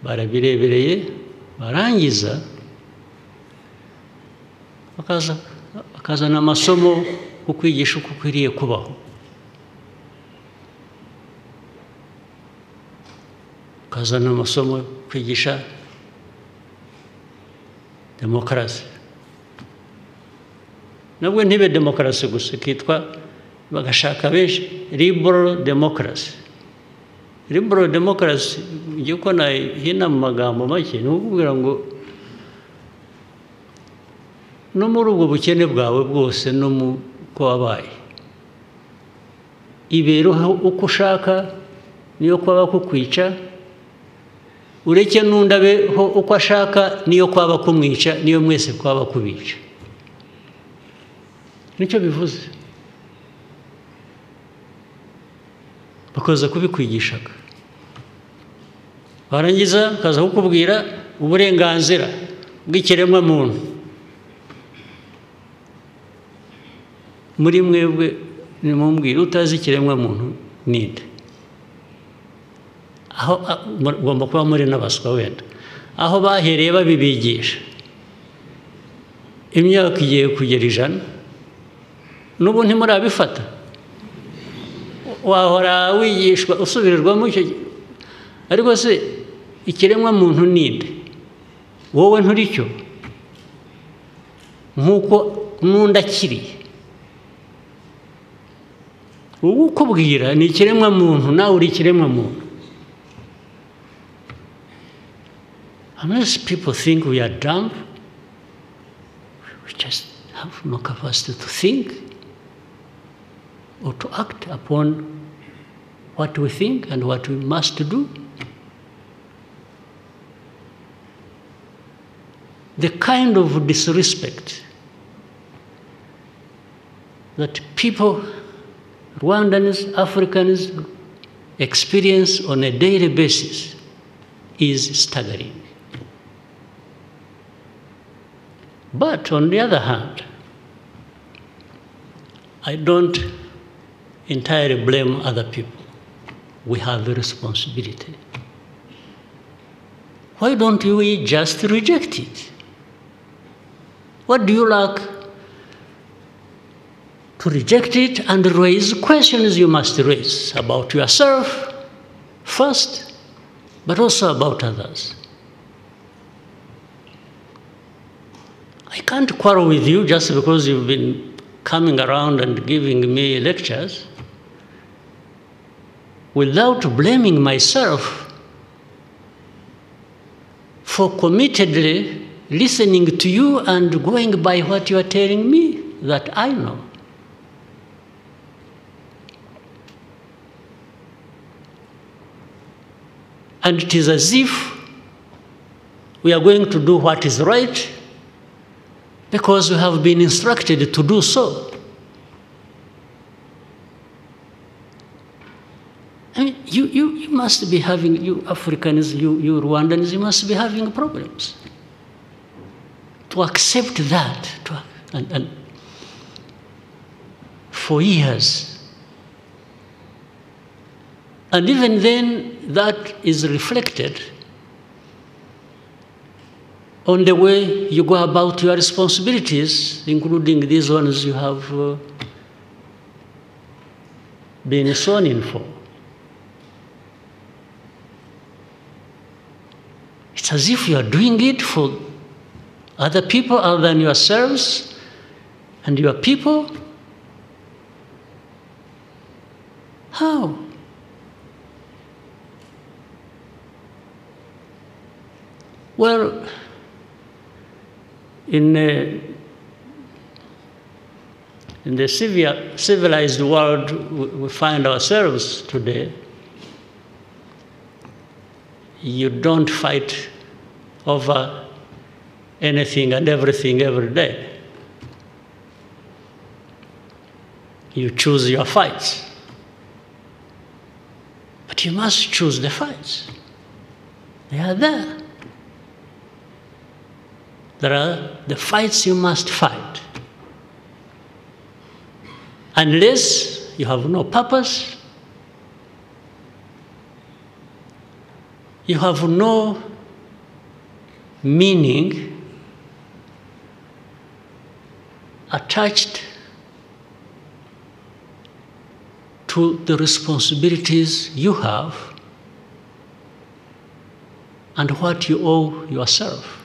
barabirebereye, barangiza bakazana amasomo yo kwigisha uko ukwiriye kubaho. Bakazana amasomo yo kwigisha demokarasi. Nabwo ntibe demokarasi gusa, kitwa bagashaka benshi liberal democracy. Liberal democracy ngiye ko hina mu magambo make ni ukubwira ngo no muri ubwo bukene bwawe bwose, no mu ko wabaye, ibereho uko ushaka, niyo kwaba kukwica, ureke n'undi abeho uko ashaka, niyo kwaba kumwica, niyo mwese kwaba kubica. Nicyo bivuze. Bakaza kubikwigishaga, barangiza bakaza kukubwira uburenganzira bw'ikiremwa muntu. Muri mwebwe nimumbwire utazi ikiremwa muntu ninde? Aho ugomba kuba muri n'abaswa wenda. Aho bahereye babibigisha imyaka igiye kugera 100, n'ubu ntimurabifata. Wahora wigishwa usubirirwamo icyo, ariko se ikiremwa muntu ninde? Wowe nturicyo, nk'uko n'undi akiriye. Ubu ukubwira ni ikiremwa muntu, nawe uri ikiremwa muntu. Unless people think we are dumb, we just have no capacity to think or to act upon what we think and what we must do. The kind of disrespect that people, Rwandans, Africans, experience on a daily basis is staggering. But on the other hand, I don't entirely blame other people. we have a responsibility. Why don't we just reject it? What do you lack to reject it and raise questions you must raise about yourself first, but also about others? I can't quarrel with you just because you've been coming around and giving me lectures without blaming myself for committedly listening to you and going by what you are telling me that I know. And it is as if we are going to do what is right because we have been instructed to do so. I mean, you must be having, you Africans, you Rwandans, you must be having problems to accept that. And for years. And even then, that is reflected on the way you go about your responsibilities, including these ones you have been sworn in for. It's as if you are doing it for other people other than yourselves and your people. How? Well, in the civilized world we find ourselves today, you don't fight over anything and everything every day. You choose your fights. But you must choose the fights. They are there. There are the fights you must fight. Unless you have no purpose, you have no meaning attached to the responsibilities you have and what you owe yourself.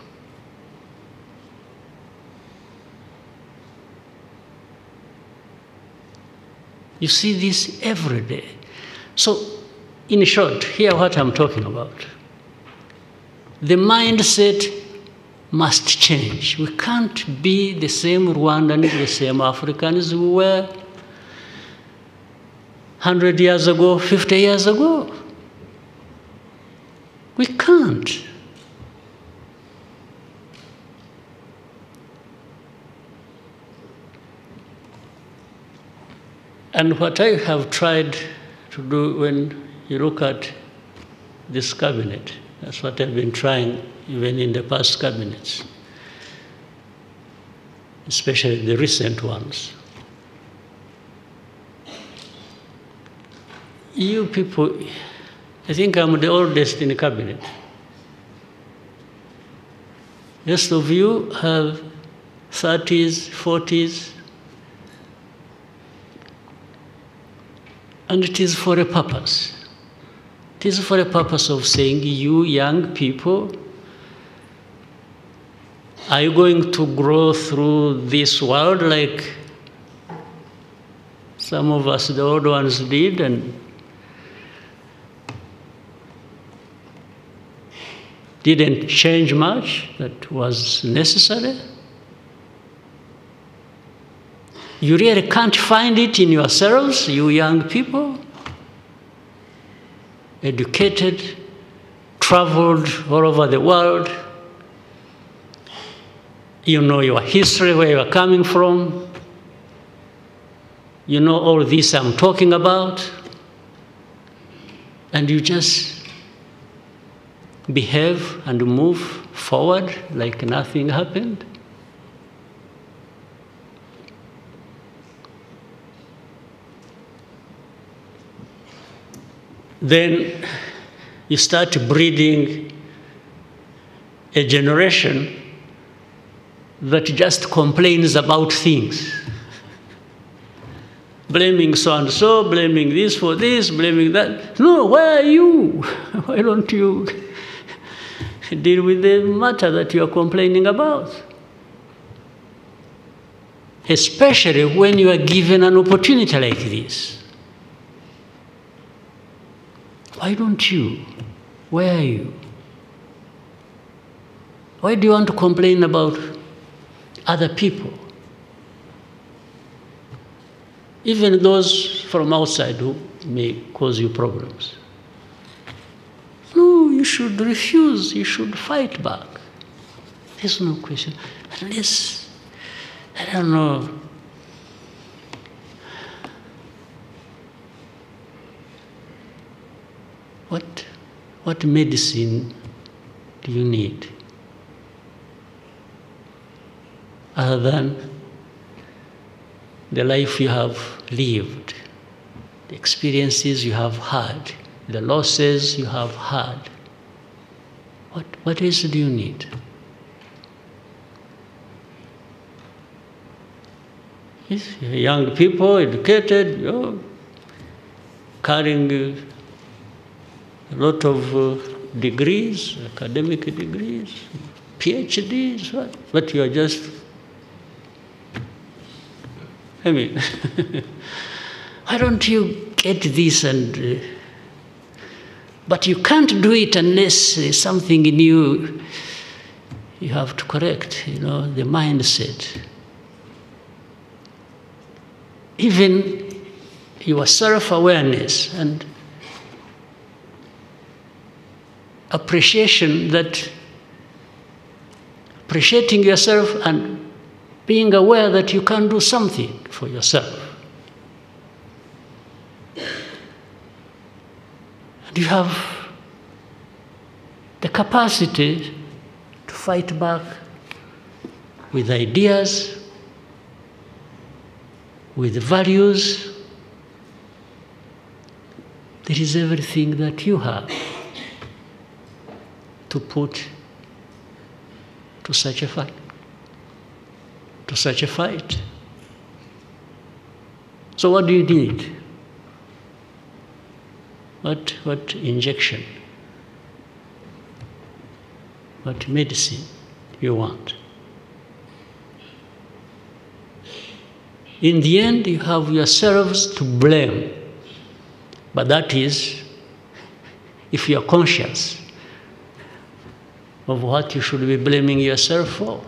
You see this every day. So, in short, hear what I'm talking about. The mindset must change. We can't be the same Rwandans, the same Africans we were 100 years ago, 50 years ago. We can't. And what I have tried to do when you look at this cabinet, that's what I've been trying even in the past cabinets, especially the recent ones. You people, I think I'm the oldest in the cabinet. Most of you have 30s, 40s, and it is for a purpose. It is for a purpose of saying, you young people, are you going to grow through this world like some of us, the old ones, did, and didn't change much that was necessary? You really can't find it in yourselves, you young people? Educated, traveled all over the world. You know your history, where you're coming from. You know all this I'm talking about. And you just behave and move forward like nothing happened. then you start breeding a generation that just complains about things. Blaming so-and-so, blaming this for this, blaming that. No, where are you? Why don't you deal with the matter that you are complaining about? Especially when you are given an opportunity like this. Why don't you? Where are you? Why do you want to complain about other people? Even those from outside who may cause you problems. No, you should refuse, you should fight back. There's no question. Unless, I don't know, what medicine do you need other than the life you have lived, the experiences you have had, the losses you have had? What else do you need? Yes, young people, educated, carrying a lot of degrees, academic degrees, PhDs, but you are just, I mean, why don't you get this and... but you can't do it unless there's something in you have to correct, the mindset. Even your self-awareness and appreciating yourself and being aware that you can do something for yourself. And you have the capacity to fight back with ideas, with values. There is everything that you have to put to such a fight. So what do you need? What injection? What medicine you want? In the end, you have yourselves to blame. But that is, if you are conscious of what you should be blaming yourself for.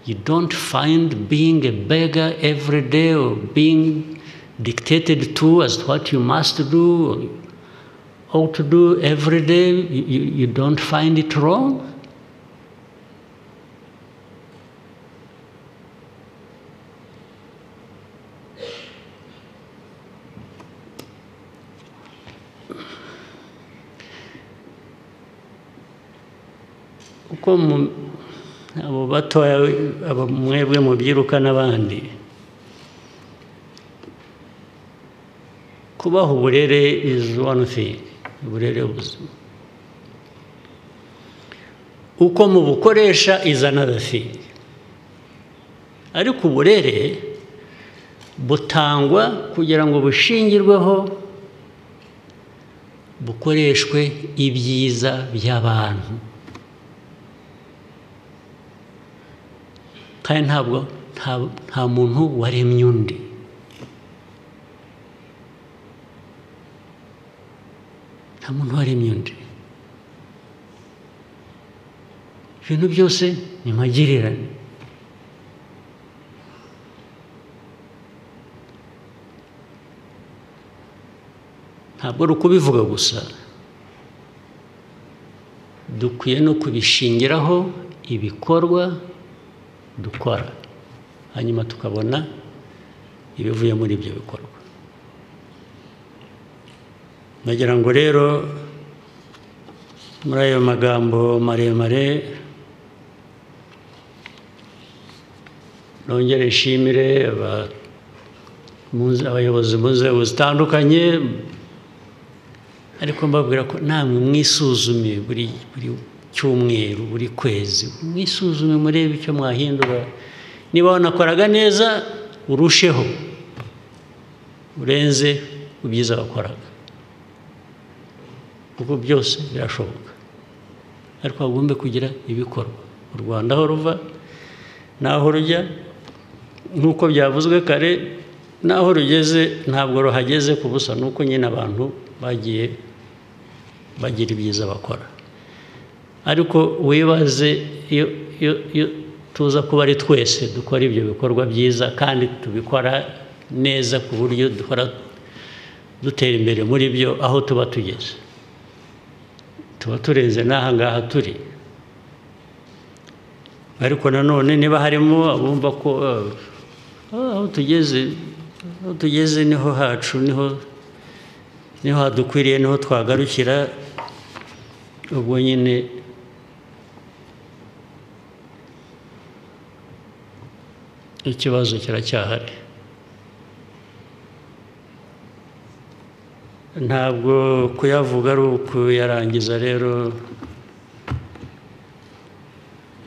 You don't find being a beggar every day or being dictated to as what you must do or ought to do every day. You don't find it wrong. Uko abo batoya abo mwebwe mubyiruka n'abandi kubaha uburere is one thing, uburere ubuzima. Uko mubukoresha is another thing. Ariko uburere butangwa kugira ngo bushingirweho bukoreshwe ibyiza by'abantu. Kandi nta muntu waremye undi. Nta muntu waremye undi. Ibintu byose ni magirirane. Ntabwo ari ukubivuga gusa. Dukwiye no kubishingiraho ibikorwa dukora, hanyuma tukabona ibivuye muri ibyo bikorwa. Nagira ngo rero muri ayo magambo maremare nongere nshimire abayobozi mu nzego zitandukanye ariko mbabwira ko namwe mwisuzume buri cyumweru buri kwezi mwisuzume murebe icyo mwahindura niba wanakoraga neza urusheho urenze ubyiza wakoraga kuko byose birashoboka ariko hagomba kugira ibikorwa u Rwanda aho ruva naho rujya nk'uko byavuzwe kare naho rugeze ntabwo ruhageze ku busa nuko nyine abantu bagiye bagira ibyiza bakora ariko wibaze iyo tuza kuba ari twese dukora ibyo bikorwa byiza kandi tubikora neza ku buryo dukora dutera imbere muri byo aho tuba tugeze tuba turenze n'aha ngaha turi ariko nanone niba harimo abumva ko aho tugeze niho hacu niho hadukwiriye niho twagarukira ubwo nyine ikibazo kiracyahari ntabwo kuyavuga ari ukuyarangiza rero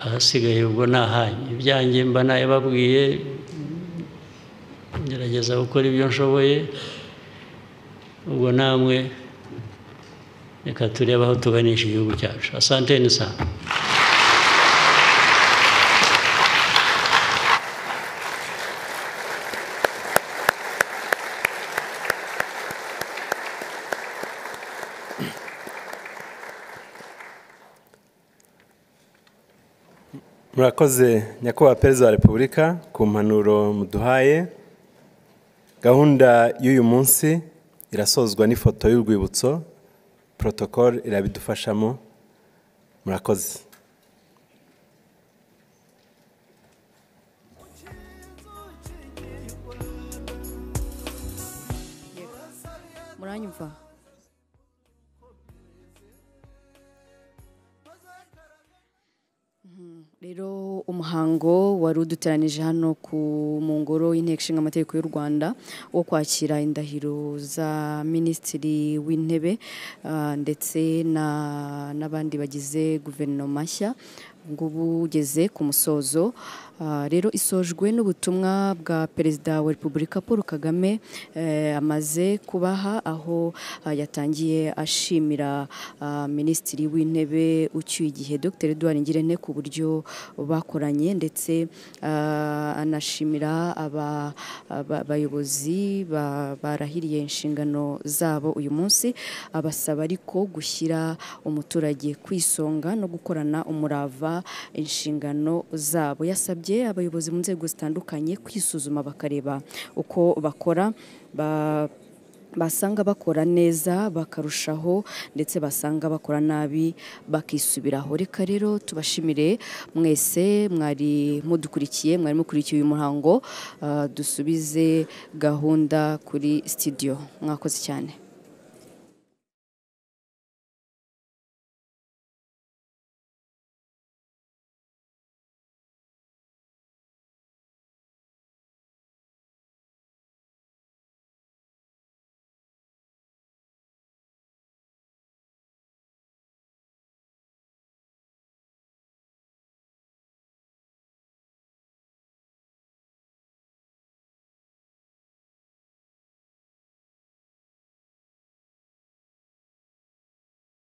ahasigaye ubwo nahanye ibyanjye mba nayababwiye ngerageza gukora ibyo nshoboye ubwo namwe reka turebe aho tuganisha igihugu cyacu asante ni sana murakoze nyakubahwa perezida wa repubulika ku mpanuro muduhaye gahunda y'uyu munsi irasozwa n'ifoto y'urwibutso protocole irabidufashamo murakoze muranyumva rero umuhango wari uduteranije hano mu ngoro y'inteko ishinga amategeko y'u Rwanda wo kwakira indahiro za minisitiri w'intebe ndetse n'abandi bagize guverinoma nshya ngubu ugeze ku musozo rero isojwe n'ubutumwa bwa perezida wa repubulika Paul Kagame amaze kubaha aho yatangiye ashimira minisitiri w'intebe ucyuye igihe Dr Edouard Ngirente ku buryo bakoranye ndetse anashimira abayobozi barahiriye inshingano zabo uyu munsi abasaba ariko gushyira umuturage ku isonga no gukorana umurava inshingano zabo yasabye abayobozi mu nzego zitandukanye kwisuzuma bakareba uko bakora basanga bakora neza bakarushaho ndetse basanga bakora nabi bakisubiraho reka rero tubashimire mwese mwari mukurikiye uyu muhango dusubize gahunda kuri studio mwakoze cyane